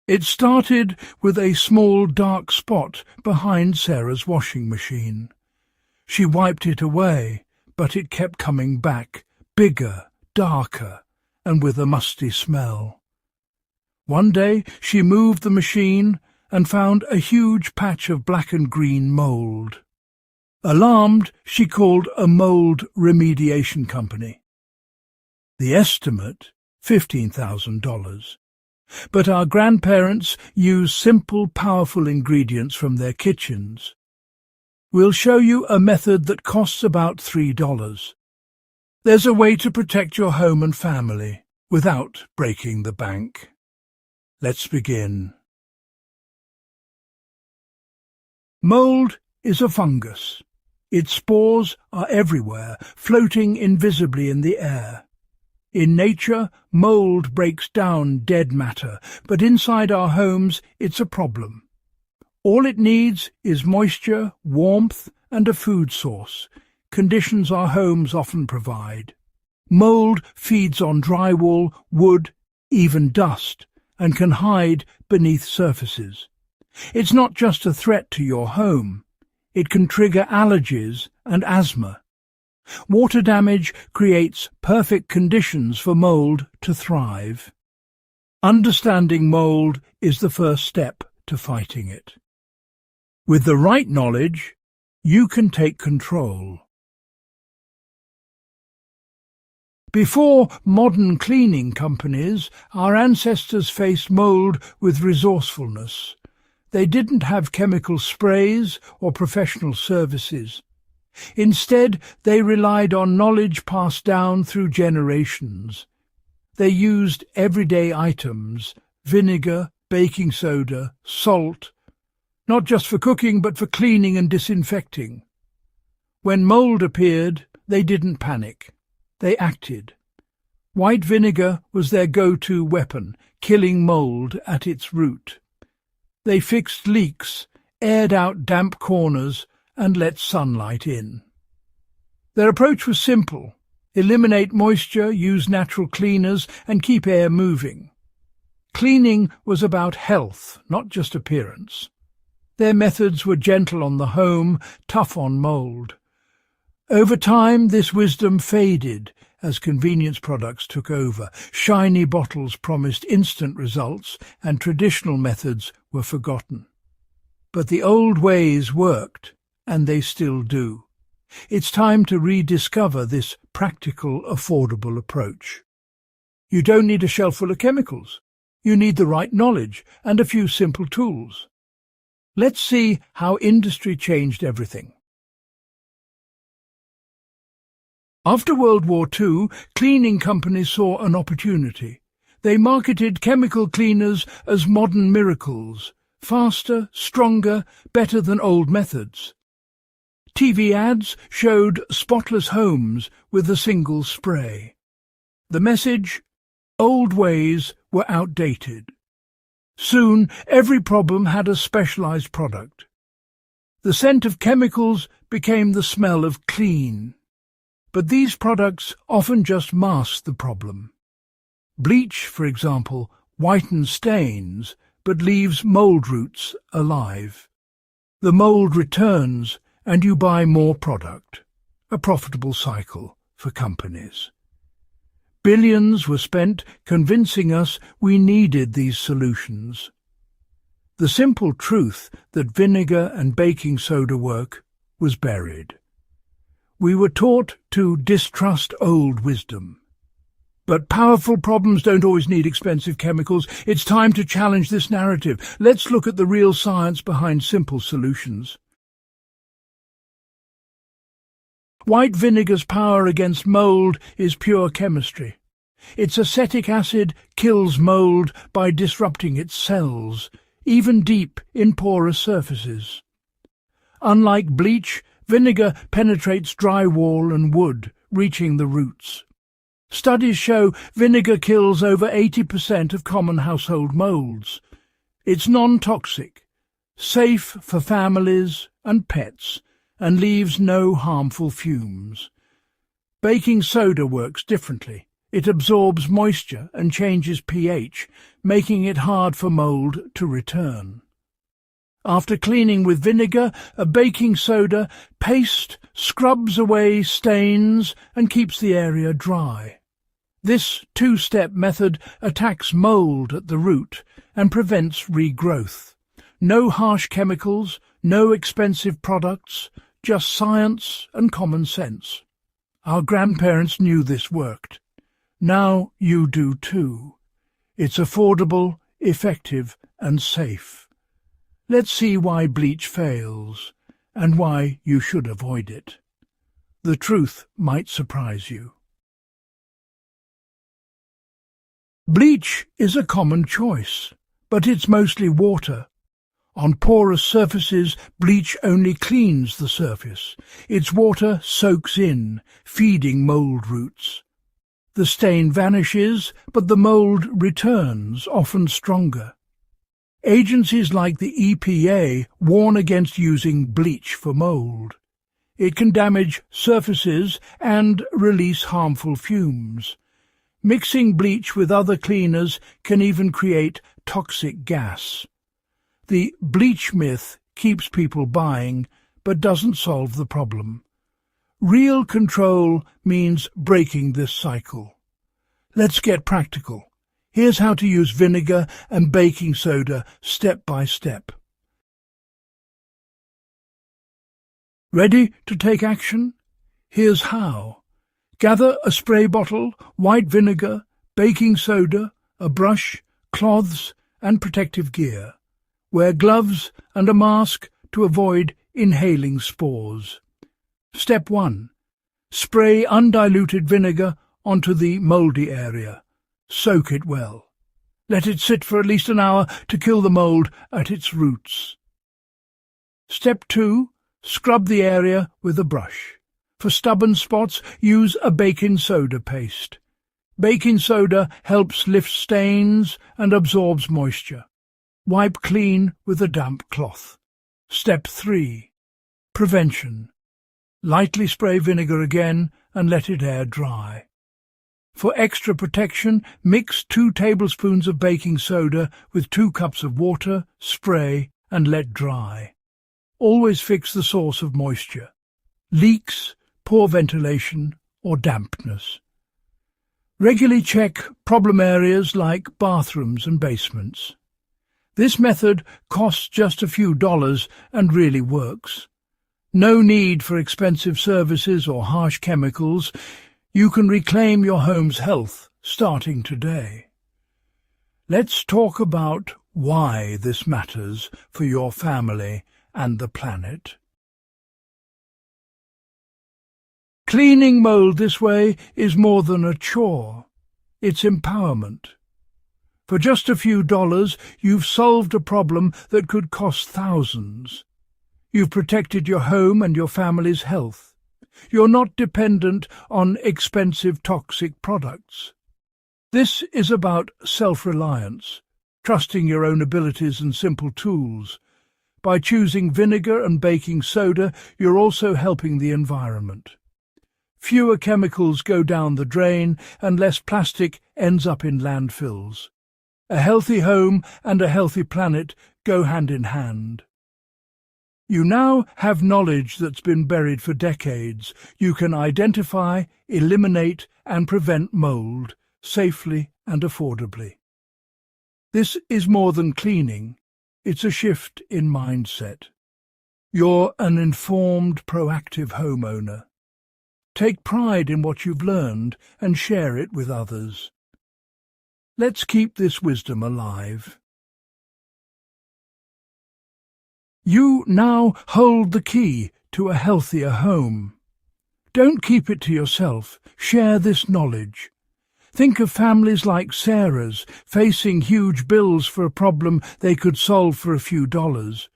It started with a small dark spot behind Sarah's washing machine. She wiped it away, but it kept coming back, bigger, darker, and with a musty smell. One day she moved the machine and found a huge patch of black and green mould. Alarmed, she called a mould remediation company. The estimate, $15,000. But our grandparents used simple, powerful ingredients from their kitchens. We'll show you a method that costs about $3. There's a way to protect your home and family without breaking the bank. Let's begin. Mold is a fungus. Its spores are everywhere, floating invisibly in the air. In nature, mold breaks down dead matter, but inside our homes it's a problem. All it needs is moisture, warmth, and a food source, conditions our homes often provide. Mold feeds on drywall, wood, even dust, and can hide beneath surfaces. It's not just a threat to your home. It can trigger allergies and asthma. Water damage creates perfect conditions for mold to thrive. Understanding mold is the first step to fighting it. With the right knowledge, you can take control. Before modern cleaning companies, our ancestors faced mold with resourcefulness. They didn't have chemical sprays or professional services. Instead, they relied on knowledge passed down through generations. They used everyday items, vinegar, baking soda, salt, not just for cooking but for cleaning and disinfecting. When mold appeared, they didn't panic. They acted. White vinegar was their go-to weapon, killing mold at its root. They fixed leaks, aired out damp corners, and let sunlight in. Their approach was simple: eliminate moisture, use natural cleaners, and keep air moving. Cleaning was about health, not just appearance. Their methods were gentle on the home, tough on mold. Over time, this wisdom faded as convenience products took over. Shiny bottles promised instant results, and traditional methods were forgotten. But the old ways worked, and they still do. It's time to rediscover this practical, affordable approach. You don't need a shelf full of chemicals. You need the right knowledge and a few simple tools. Let's see how industry changed everything. After World War II, cleaning companies saw an opportunity. They marketed chemical cleaners as modern miracles, faster, stronger, better than old methods. TV ads showed spotless homes with a single spray. The message: old ways were outdated. Soon, every problem had a specialized product. The scent of chemicals became the smell of clean. But these products often just mask the problem. Bleach, for example, whitens stains, but leaves mold roots alive. The mold returns, and you buy more product, a profitable cycle for companies. Billions were spent convincing us we needed these solutions. The simple truth that vinegar and baking soda work was buried. We were taught to distrust old wisdom. But powerful problems don't always need expensive chemicals. It's time to challenge this narrative. Let's look at the real science behind simple solutions. White vinegar's power against mold is pure chemistry. Its acetic acid kills mold by disrupting its cells, even deep in porous surfaces. Unlike bleach, vinegar penetrates drywall and wood, reaching the roots. Studies show vinegar kills over 80% of common household molds. It's non-toxic, safe for families and pets, and leaves no harmful fumes. Baking soda works differently. It absorbs moisture and changes pH, making it hard for mold to return. After cleaning with vinegar, a baking soda paste scrubs away stains and keeps the area dry. This two-step method attacks mold at the root and prevents regrowth. No harsh chemicals, no expensive products, just science and common sense. Our grandparents knew this worked. Now you do too. It's affordable, effective and safe. Let's see why bleach fails and why you should avoid it. The truth might surprise you. Bleach is a common choice, but it's mostly water. On porous surfaces, bleach only cleans the surface. Its water soaks in, feeding mold roots. The stain vanishes, but the mold returns, often stronger. Agencies like the EPA warn against using bleach for mold. It can damage surfaces and release harmful fumes. Mixing bleach with other cleaners can even create toxic gas. The bleach myth keeps people buying, but doesn't solve the problem. Real control means breaking this cycle. Let's get practical. Here's how to use vinegar and baking soda step by step. Ready to take action? Here's how. Gather a spray bottle, white vinegar, baking soda, a brush, cloths and protective gear. Wear gloves and a mask to avoid inhaling spores. Step 1. Spray undiluted vinegar onto the mouldy area. Soak it well. Let it sit for at least an hour to kill the mold at its roots. Step 2. Scrub the area with a brush. For stubborn spots, use a baking soda paste. Baking soda helps lift stains and absorbs moisture. Wipe clean with a damp cloth. Step 3. Prevention. Lightly spray vinegar again and let it air dry. For extra protection, mix 2 tablespoons of baking soda with 2 cups of water, spray and let dry. Always fix the source of moisture. Leaks, poor ventilation or dampness. Regularly check problem areas like bathrooms and basements. This method costs just a few dollars and really works. No need for expensive services or harsh chemicals. You can reclaim your home's health starting today. Let's talk about why this matters for your family and the planet. Cleaning mold this way is more than a chore. It's empowerment. For just a few dollars, you've solved a problem that could cost thousands. You've protected your home and your family's health. You're not dependent on expensive toxic products. This is about self-reliance, trusting your own abilities and simple tools. By choosing vinegar and baking soda, you're also helping the environment. Fewer chemicals go down the drain and less plastic ends up in landfills. A healthy home and a healthy planet go hand in hand. You now have knowledge that's been buried for decades. You can identify, eliminate and prevent mold safely and affordably. This is more than cleaning. It's a shift in mindset. You're an informed, proactive homeowner. Take pride in what you've learned and share it with others. Let's keep this wisdom alive. You now hold the key to a healthier home. Don't keep it to yourself. Share this knowledge. Think of families like Sarah's, facing huge bills for a problem they could solve for a few dollars.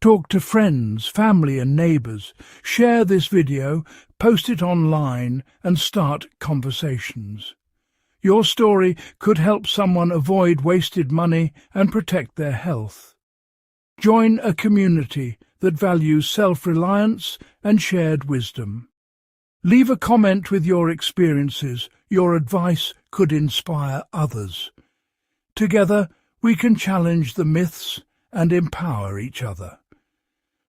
Talk to friends, family and neighbours. Share this video, post it online and start conversations. Your story could help someone avoid wasted money and protect their health. Join a community that values self-reliance and shared wisdom. Leave a comment with your experiences. Your advice could inspire others. Together, we can challenge the myths and empower each other.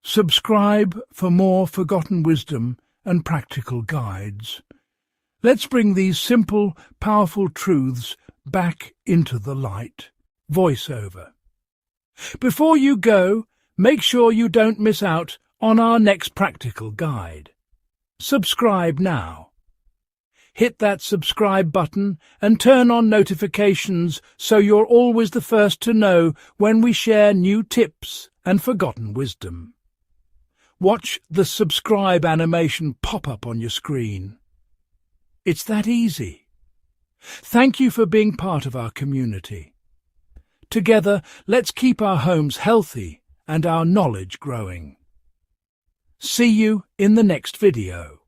Subscribe for more forgotten wisdom and practical guides. Let's bring these simple, powerful truths back into the light. Voiceover. Before you go, make sure you don't miss out on our next practical guide. Subscribe now. Hit that subscribe button and turn on notifications so you're always the first to know when we share new tips and forgotten wisdom. Watch the subscribe animation pop up on your screen. It's that easy. Thank you for being part of our community. Together, let's keep our homes healthy and our knowledge growing. See you in the next video.